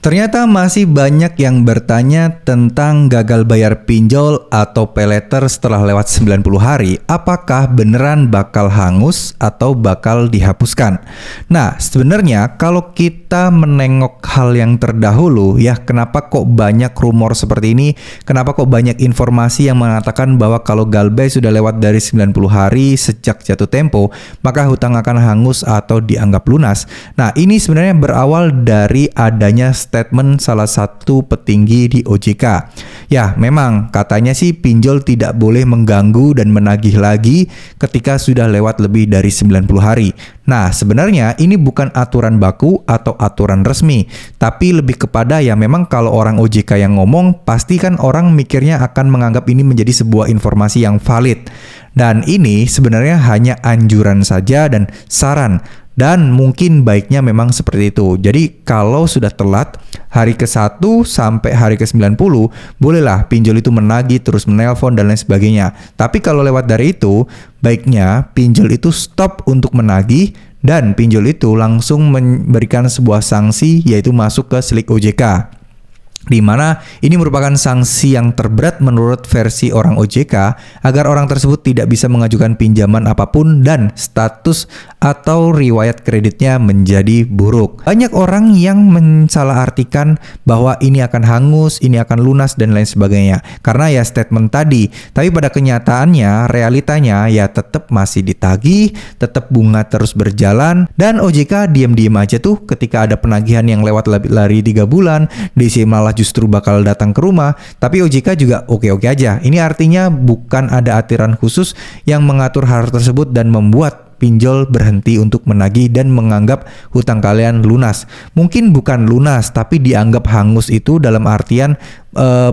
Ternyata masih banyak yang bertanya tentang gagal bayar pinjol atau paylater setelah lewat 90 hari, apakah beneran bakal hangus atau bakal dihapuskan. Nah, sebenarnya kalau kita menengok hal yang terdahulu, ya kenapa kok banyak rumor seperti ini, kenapa kok banyak informasi yang mengatakan bahwa kalau Galbay sudah lewat dari 90 hari sejak jatuh tempo, maka hutang akan hangus atau dianggap lunas. Nah, ini sebenarnya berawal dari adanya statement salah satu petinggi di OJK. Ya, memang katanya sih pinjol tidak boleh mengganggu dan menagih lagi ketika sudah lewat lebih dari 90 hari. Nah, sebenarnya ini bukan aturan baku atau aturan resmi, tapi lebih kepada ya memang kalau orang OJK yang ngomong, pasti kan orang mikirnya akan menganggap ini menjadi sebuah informasi yang valid. Dan ini sebenarnya hanya anjuran saja dan saran. Dan mungkin baiknya memang seperti itu. Jadi kalau sudah telat hari ke-1 sampai hari ke-90, bolehlah pinjol itu menagih, terus menelpon dan lain sebagainya. Tapi kalau lewat dari itu, baiknya pinjol itu stop untuk menagih dan pinjol itu langsung memberikan sebuah sanksi, yaitu masuk ke silik OJK. Di mana ini merupakan sanksi yang terberat menurut versi orang OJK agar orang tersebut tidak bisa mengajukan pinjaman apapun dan status atau riwayat kreditnya menjadi buruk. Banyak orang yang mensalahartikan bahwa ini akan hangus, ini akan lunas dan lain sebagainya karena ya statement tadi. Tapi pada kenyataannya, realitanya ya tetap masih ditagih, tetap bunga terus berjalan dan OJK diam-diam aja tuh ketika ada penagihan yang lewat lari 3 bulan, DC malah justru bakal datang ke rumah, tapi OJK juga oke-oke aja. Ini artinya bukan ada aturan khusus yang mengatur hal tersebut dan membuat pinjol berhenti untuk menagih dan menganggap hutang kalian lunas. Mungkin bukan lunas, tapi dianggap hangus itu dalam artian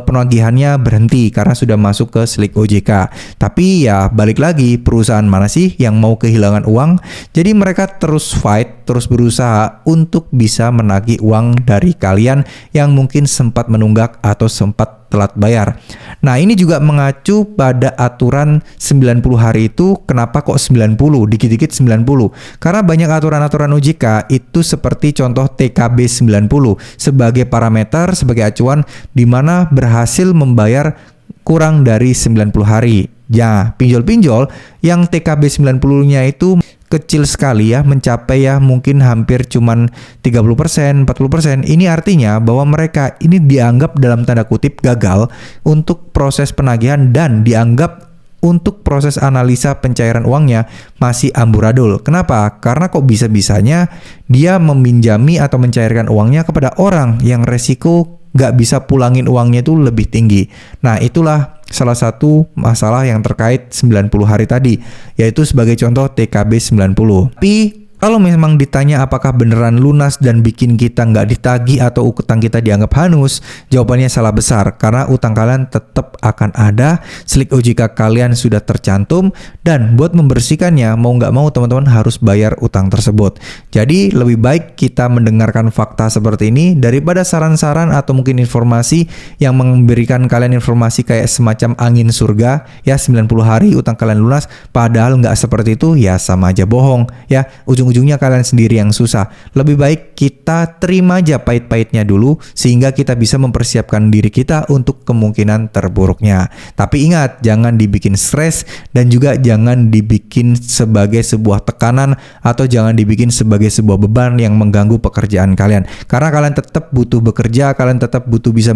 penagihannya berhenti karena sudah masuk ke silik OJK. Tapi ya balik lagi, perusahaan mana sih yang mau kehilangan uang? Jadi mereka terus fight, terus berusaha untuk bisa menagih uang dari kalian yang mungkin sempat menunggak atau sempat telat bayar. Nah, ini juga mengacu pada aturan 90 hari itu. Kenapa kok 90? Dikit-dikit 90. Karena banyak aturan-aturan OJK itu seperti contoh TKB 90 sebagai parameter, sebagai acuan di mana berhasil membayar kurang dari 90 hari. Ya, pinjol-pinjol yang TKB 90-nya itu kecil sekali ya, mencapai ya mungkin hampir cuman 30%, 40%. Ini artinya bahwa mereka ini dianggap dalam tanda kutip gagal untuk proses penagihan dan dianggap untuk proses analisa pencairan uangnya masih amburadul. Kenapa? Karena kok bisa-bisanya dia meminjami atau mencairkan uangnya kepada orang yang resiko nggak bisa pulangin uangnya itu lebih tinggi. Nah, itulah salah satu masalah yang terkait 90 hari tadi, yaitu sebagai contoh TKB 90. Tapi kalau memang ditanya apakah beneran lunas dan bikin kita nggak ditagih atau utang kita dianggap hangus, jawabannya salah besar karena utang kalian tetap akan ada, silik OJK kalian sudah tercantum, dan buat membersihkannya mau nggak mau teman-teman harus bayar utang tersebut. Jadi lebih baik kita mendengarkan fakta seperti ini daripada saran-saran atau mungkin informasi yang memberikan kalian informasi kayak semacam angin surga, ya 90 hari utang kalian lunas, padahal nggak seperti itu, ya sama aja bohong, ya ujung-ujungnya kalian sendiri yang susah. Lebih baik kita terima aja pahit-pahitnya dulu sehingga kita bisa mempersiapkan diri kita untuk kemungkinan terburuknya. Tapi ingat, jangan dibikin stres dan juga jangan dibikin sebagai sebuah tekanan atau jangan dibikin sebagai sebuah beban yang mengganggu pekerjaan kalian. Karena kalian tetap butuh bekerja, kalian tetap butuh bisa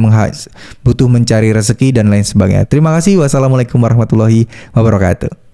butuh mencari rezeki dan lain sebagainya. Terima kasih. Wassalamualaikum warahmatullahi wabarakatuh.